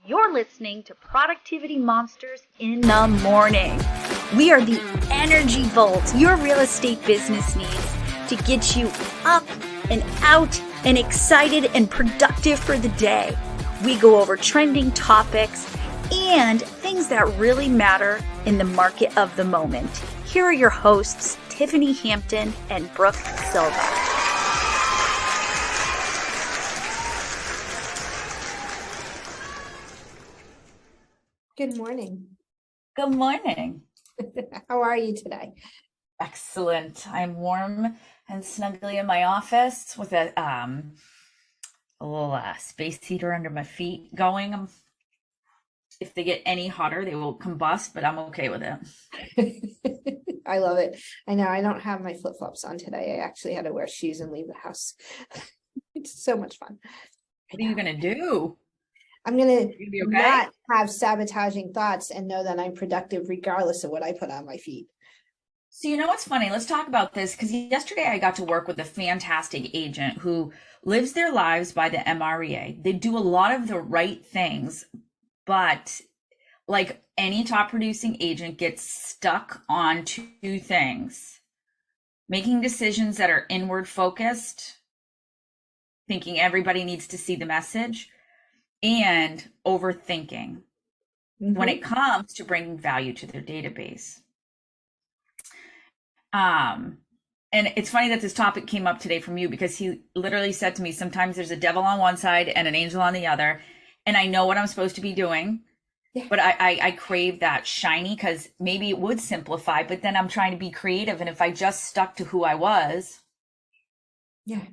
You're listening to Productivity Monsters in the Morning. We are the energy volt your real estate business needs to get you up and out and excited and productive for the day. We go over trending topics and things that really matter in the market of the moment. Here are your hosts, Tiffany Hampton and Brooke Silva. Good morning. Good morning. How are you today? Excellent. I'm warm and snuggly in my office with a little space heater under my feet going. If they get any hotter, they will combust, but I'm okay with it. I love it. I know I don't have my flip-flops on today. I actually had to wear shoes and leave the house. It's so much fun. What are you going to do? I'm going to be okay? not have sabotaging thoughts and know that I'm productive regardless of what I put on my feet. So you know what's funny? Let's talk about this because yesterday I got to work with a fantastic agent who lives their lives by the MREA. They do a lot of the right things, but like any top producing agent gets stuck on two things: making decisions that are inward focused, thinking everybody needs to see the message, and overthinking when it comes to bringing value to their database. And it's funny that this topic came up today from you because he literally said to me, sometimes there's a devil on one side and an angel on the other. And I know what I'm supposed to be doing, but I crave that shiny because maybe it would simplify, but then I'm trying to be creative. And if I just stuck to who I was. Yeah.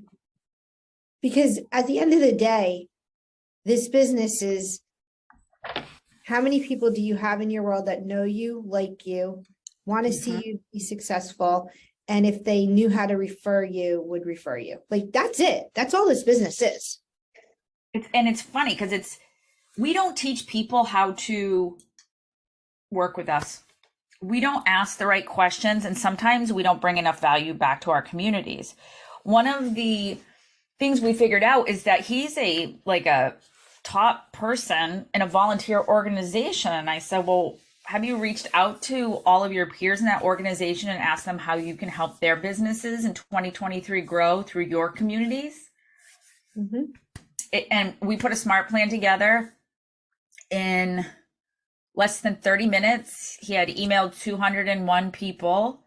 Because at the end of the day, this business is, how many people do you have in your world that know you, like you, want to see you be successful? And if they knew how to refer you, would refer you. Like, that's it. That's all this business is. It's funny because we don't teach people how to work with us. We don't ask the right questions. And sometimes we don't bring enough value back to our communities. One of the things we figured out is that he's a top person in a volunteer organization. And I said, well, have you reached out to all of your peers in that organization and asked them how you can help their businesses in 2023 grow through your communities? And we put a smart plan together in less than 30 minutes. He had emailed 201 people,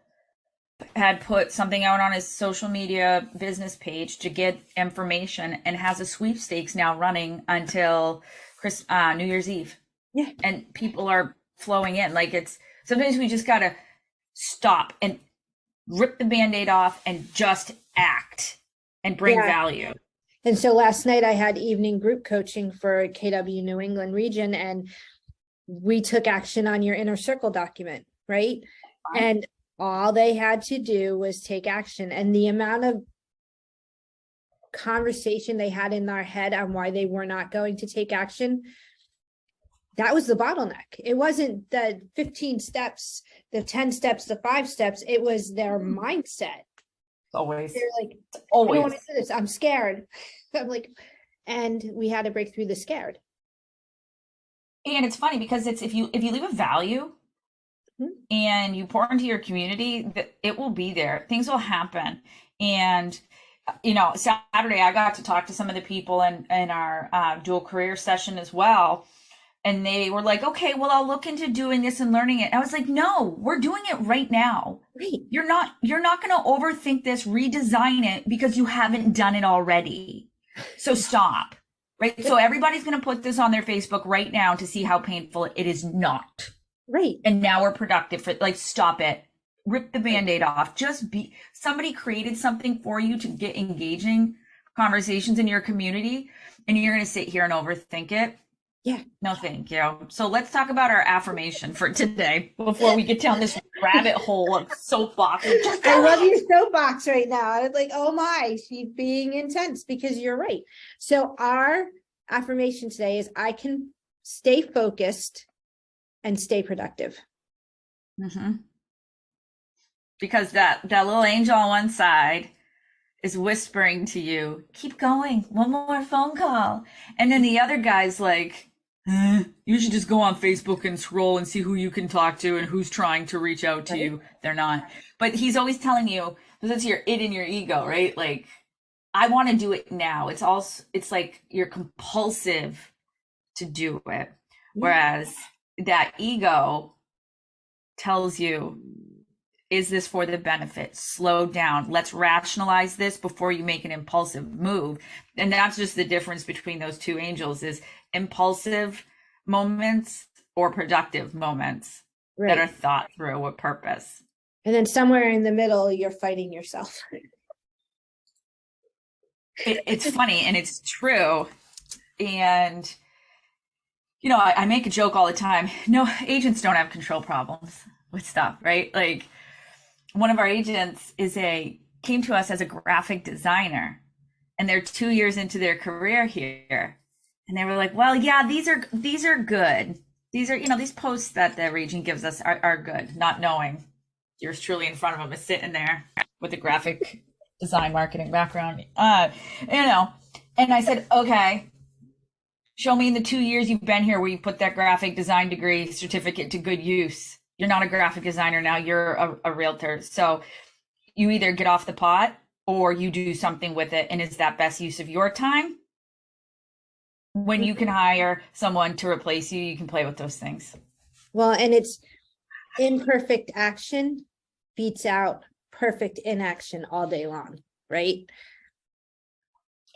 had put something out on his social media business page to get information, and has a sweepstakes now running until New Year's Eve. Yeah. And people are flowing in. Like, it's sometimes we just got to stop and rip the Band-Aid off and just act and bring value. And so last night I had evening group coaching for KW New England region, and we took action on your inner circle document, right? And all they had to do was take action. And the amount of conversation they had in their head on why they were not going to take action, that was the bottleneck. It wasn't the 15 steps, the 10 steps, the 5 steps. It was their mindset. Always. They're like, always. I don't want to do this. I'm scared. I'm like, and we had to break through the scared. And it's funny because it's if you leave a value and you pour into your community, it will be there. Things will happen. And Saturday I got to talk to some of the people in our dual career session as well. And they were like, okay, well, I'll look into doing this and learning it. I was like, no, we're doing it right now. Right. You're not going to overthink this, redesign it because you haven't done it already. So stop. Right. So everybody's going to put this on their Facebook right now to see how painful it is not. Right. And now we're productive stop it. Rip the Band-Aid off. Somebody created something for you to get engaging conversations in your community, and you're going to sit here and overthink it. Yeah. No, thank you. So let's talk about our affirmation for today before we get down this rabbit hole of soapbox. I love your soapbox right now. I was like, oh my, she's being intense, because you're right. So our affirmation today is, I can stay focused and stay productive. Because that little angel on one side is whispering to you, keep going, one more phone call. And then the other guy's like, You should just go on Facebook and scroll and see who you can talk to and who's trying to reach out to Right. you. They're not. But he's always telling you, because that's your it in your ego, right? Like, I want to do it now. It's also, it's like you're compulsive to do it. Yeah. Whereas that ego tells you, is this for the benefit? Slow down. Let's rationalize this before you make an impulsive move. And that's just the difference between those two angels, is impulsive moments or productive moments that are Right. thought through with purpose. And then somewhere in the middle, you're fighting yourself. It's funny and it's true. And, I make a joke all the time. No, agents don't have control problems with stuff, right? Like, one of our agents came to us as a graphic designer, and they're 2 years into their career here, and they were like, well, yeah, these are good. These are, these posts that the agent gives us are good, not knowing yours truly in front of them is sitting there with a graphic design marketing background. And I said, okay, show me in the 2 years you've been here where you put that graphic design degree certificate to good use. You're not a graphic designer now, you're a realtor. So you either get off the pot or you do something with it. And is that best use of your time? When you can hire someone to replace you, you can play with those things. Well, and it's imperfect action beats out perfect inaction all day long, right?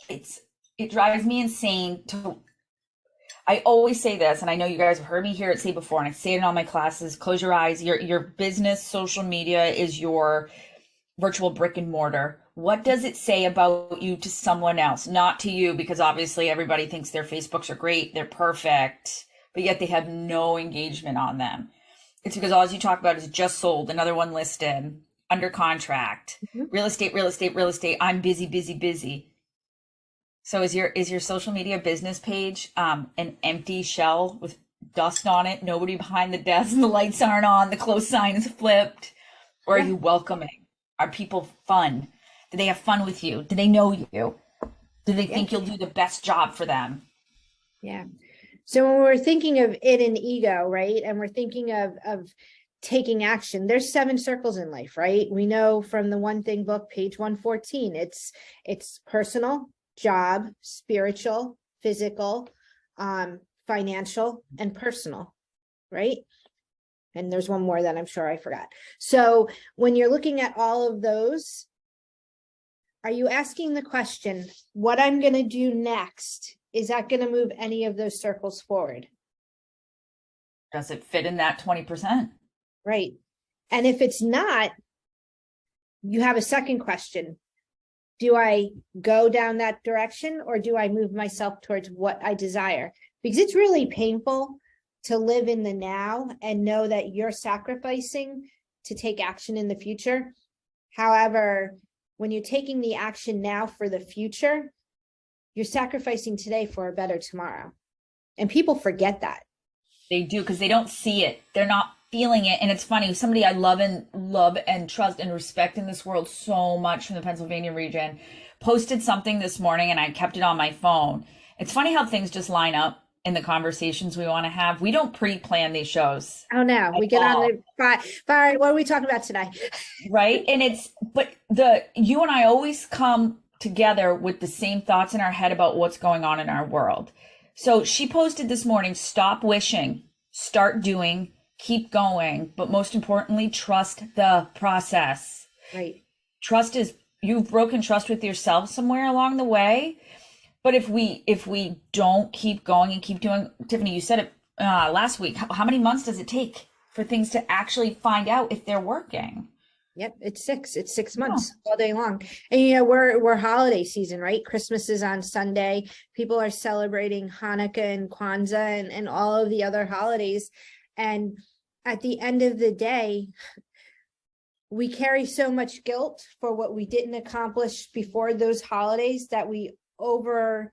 It drives me insane I always say this, and I know you guys have heard me hear it say before, and I say it in all my classes: close your eyes. Your business social media is your virtual brick and mortar. What does it say about you to someone else? Not to you, because obviously everybody thinks their Facebooks are great, they're perfect, but yet they have no engagement on them. It's because all you talk about is just sold, another one listed, under contract, real estate, real estate, real estate. I'm busy, busy, busy. So is your social media business page an empty shell with dust on it, nobody behind the desk, the lights aren't on, the close sign is flipped? Or are you welcoming? Are people fun? Do they have fun with you? Do they know you? Do they think you'll do the best job for them? Yeah. So when we're thinking of it and ego, right? And we're thinking of taking action, there's 7 circles in life, right? We know from the One Thing book, page 114, it's personal, job, spiritual, physical, financial, and personal, right? And there's one more that I'm sure I forgot. So when you're looking at all of those, are you asking the question, what I'm going to do next, is that going to move any of those circles forward? Does it fit in that 20%? Right. And if it's not, you have a second question. Do I go down that direction, or do I move myself towards what I desire? Because it's really painful to live in the now and know that you're sacrificing to take action in the future. However, when you're taking the action now for the future, you're sacrificing today for a better tomorrow. And people forget that. They do, because they don't see it. They're not feeling it. And it's funny, somebody I love and trust and respect in this world so much from the Pennsylvania region posted something this morning, and I kept it on my phone. It's funny how things just line up in the conversations we want to have. We don't pre-plan these shows. Oh no, we get on the fire. What are we talking about today? Right. And you and I always come together with the same thoughts in our head about what's going on in our world. So she posted this morning, stop wishing, start doing, keep going, but most importantly, trust the process. Right. Trust is, you've broken trust with yourself somewhere along the way. But if we don't keep going and keep doing, Tiffany, you said it last week, how many months does it take for things to actually find out if they're working? Yep, it's 6 months all day long. And we're holiday season, right? Christmas is on Sunday. People are celebrating Hanukkah and Kwanzaa and all of the other holidays. And at the end of the day, we carry so much guilt for what we didn't accomplish before those holidays that we over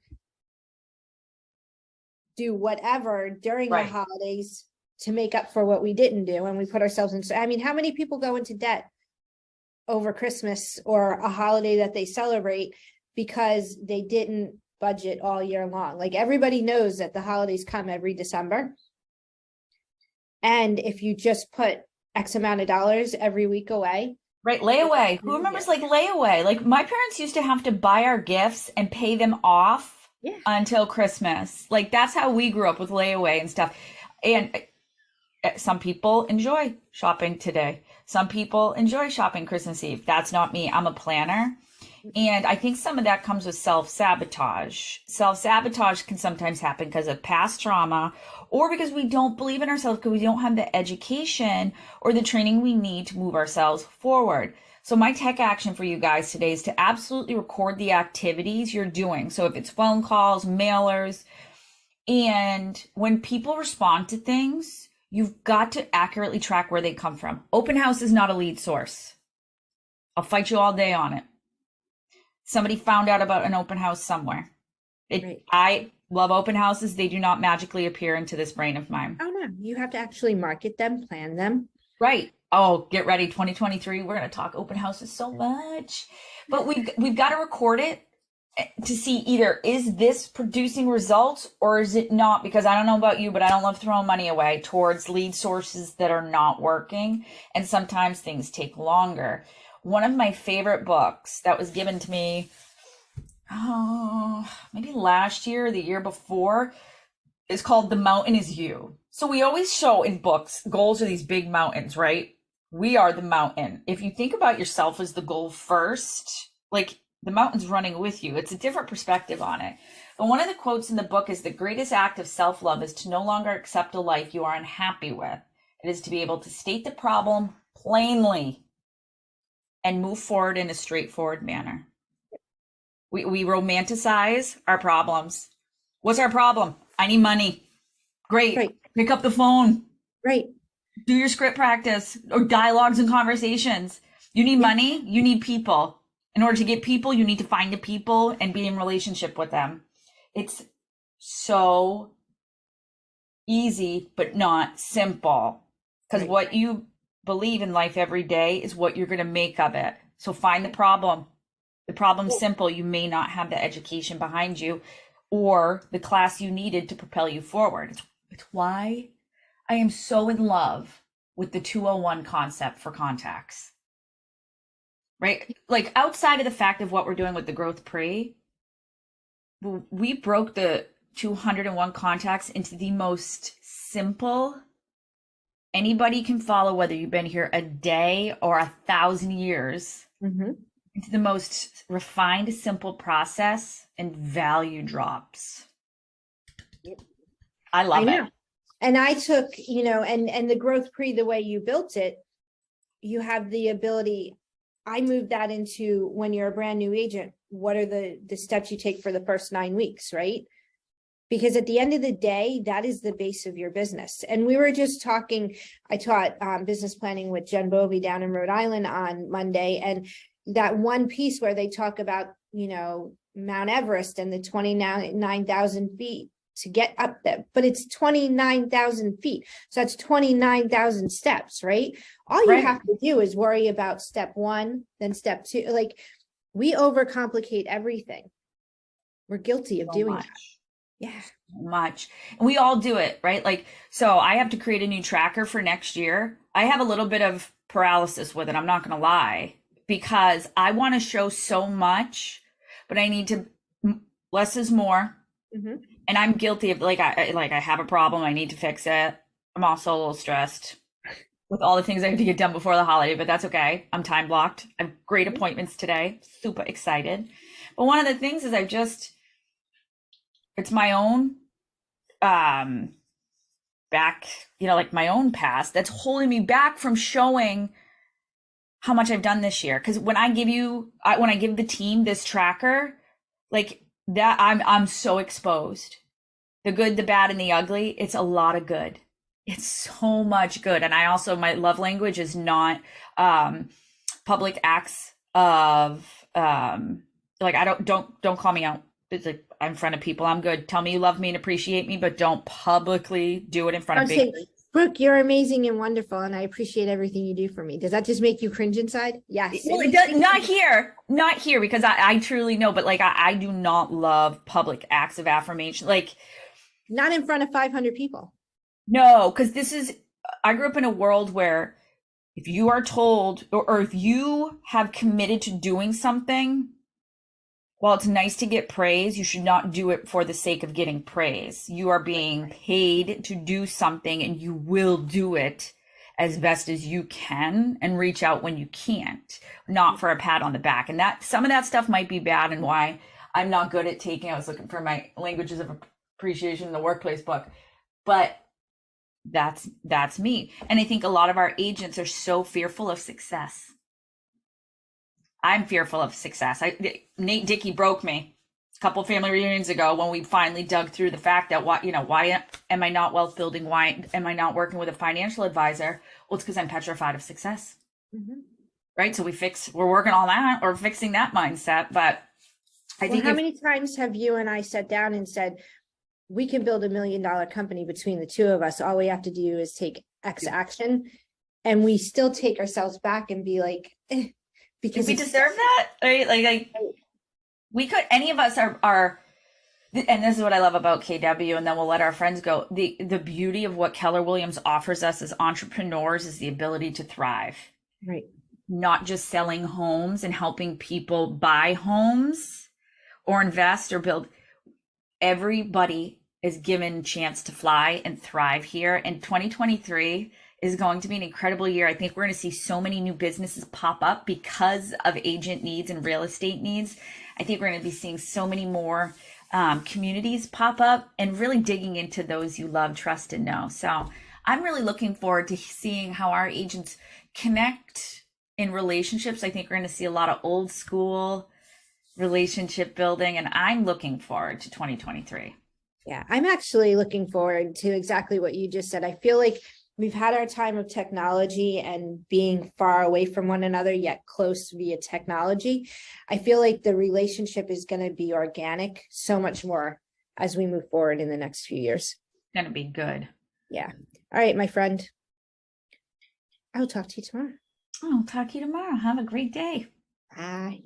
do whatever during the holidays to make up for what we didn't do. And we put ourselves in, I mean, how many people go into debt over Christmas or a holiday that they celebrate because they didn't budget all year long. Like everybody knows that the holidays come every December. And if you just put X amount of dollars every week away. Right, layaway. Who remembers like layaway? Like my parents used to have to buy our gifts and pay them off until Christmas. Like that's how we grew up with layaway and stuff. And some people enjoy shopping today. Some people enjoy shopping Christmas Eve. That's not me. I'm a planner. And I think some of that comes with self-sabotage. Self-sabotage can sometimes happen because of past trauma or because we don't believe in ourselves because we don't have the education or the training we need to move ourselves forward. So my tech action for you guys today is to absolutely record the activities you're doing. So if it's phone calls, mailers, and when people respond to things, you've got to accurately track where they come from. Open house is not a lead source. I'll fight you all day on it. Somebody found out about an open house somewhere. Right. I love open houses. They do not magically appear into this brain of mine. Oh no, you have to actually market them, plan them. Right. Oh, get ready. 2023. We're going to talk open houses so much. But we've got to record it to see either is this producing results or is it not? Because I don't know about you, but I don't love throwing money away towards lead sources that are not working. And sometimes things take longer. One of my favorite books that was given to me, maybe last year or the year before, is called The Mountain Is You. So we always show in books, goals are these big mountains, right? We are the mountain. If you think about yourself as the goal first, like the mountain's running with you. It's a different perspective on it. But one of the quotes in the book is the greatest act of self-love is to no longer accept a life you are unhappy with. It is to be able to state the problem plainly and move forward in a straightforward manner. We romanticize our problems. What's our problem? I need money. Great. Right. Pick up the phone. Right. Do your script practice or dialogues and conversations. You need money. You need people. In order to get people, you need to find the people and be in relationship with them. It's so easy, but not simple. Because what you believe in life every day is what you're going to make of it. So find the problem. The problem's simple. You may not have the education behind you or the class you needed to propel you forward. It's why I am so in love with the 201 concept for contacts. Right? Like outside of the fact of what we're doing with the growth pre, we broke the 201 contacts into the most simple. Anybody can follow, whether you've been here a day or 1,000 years, into the most refined, simple process and value drops. I love it. And I took, and the growth pre, the way you built it, you have the ability. I moved that into when you're a brand new agent, what are the steps you take for the first 9 weeks, right? Because at the end of the day, that is the base of your business. And we were just talking, I taught business planning with Jen Bovey down in Rhode Island on Monday. And that one piece where they talk about, Mount Everest and the 29,000 feet to get up there, but it's 29,000 feet. So that's 29,000 steps, right? All you have to do is worry about step one, then step two. Like we overcomplicate everything. We're guilty of doing that. Yeah. Much. And we all do it, right? Like, so I have to create a new tracker for next year. I have a little bit of paralysis with it. I'm not going to lie, because I want to show so much, but I need to, less is more. And I'm guilty of I have a problem. I need to fix it. I'm also a little stressed with all the things I have to get done before the holiday, but that's okay. I'm time blocked. I have great appointments today. Super excited. But one of the things is it's my own back, like my own past that's holding me back from showing how much I've done this year. Because when I give the team this tracker, like that, I'm so exposed. The good, the bad, and the ugly. It's a lot of good. It's so much good. And I also, my love language is not public acts of I don't call me out. It's like I'm in front of people. I'm good. Tell me you love me and appreciate me, but don't publicly do it in front of big. Brooke, you're amazing and wonderful, and I appreciate everything you do for me. Does that just make you cringe inside? Yes. Well, it does not here because I truly know, but like I do not love public acts of affirmation. Like, Not in front of 500 people. no, because I grew up in a world where if you are told or if you have committed to doing something, while it's nice to get praise, you should not do it for the sake of getting praise. You are being paid to do something and you will do it as best as you can and reach out when you can't, not for a pat on the back. And that some of that stuff might be bad and why I'm not good at I was looking for my languages of appreciation in the workplace book, but that's me. And I think a lot of our agents are so fearful of success. I'm fearful of success. Nate Dickey broke me a couple of family reunions ago when we finally dug through the fact that why am I not wealth building? Why am I not working with a financial advisor? Well, it's because I'm petrified of success. Mm-hmm. Right. So we're working on that or fixing that mindset. But I think how many times have you and I sat down and said, we can build $1 million company between the two of us. All we have to do is take X action. And we still take ourselves back and be like, because we deserve that, right? Like we could, any of us are, and this is what I love about KW, and then we'll let our friends go. The beauty of what Keller Williams offers us as entrepreneurs is the ability to thrive. Right. Not just selling homes and helping people buy homes or invest or build. Everybody is given a chance to fly and thrive here. And 2023 is going to be an incredible year. I think we're going to see so many new businesses pop up because of agent needs and real estate needs. I think we're going to be seeing so many more communities pop up and really digging into those you love, trust, and know. So I'm really looking forward to seeing how our agents connect in relationships. I think we're going to see a lot of old school relationship building, and I'm looking forward to 2023. Yeah, I'm actually looking forward to exactly what you just said. I feel like we've had our time of technology and being far away from one another, yet close via technology. I feel like the relationship is going to be organic so much more as we move forward in the next few years. It's going to be good. Yeah. All right, my friend. I will talk to you tomorrow. I'll talk to you tomorrow. Have a great day. Bye.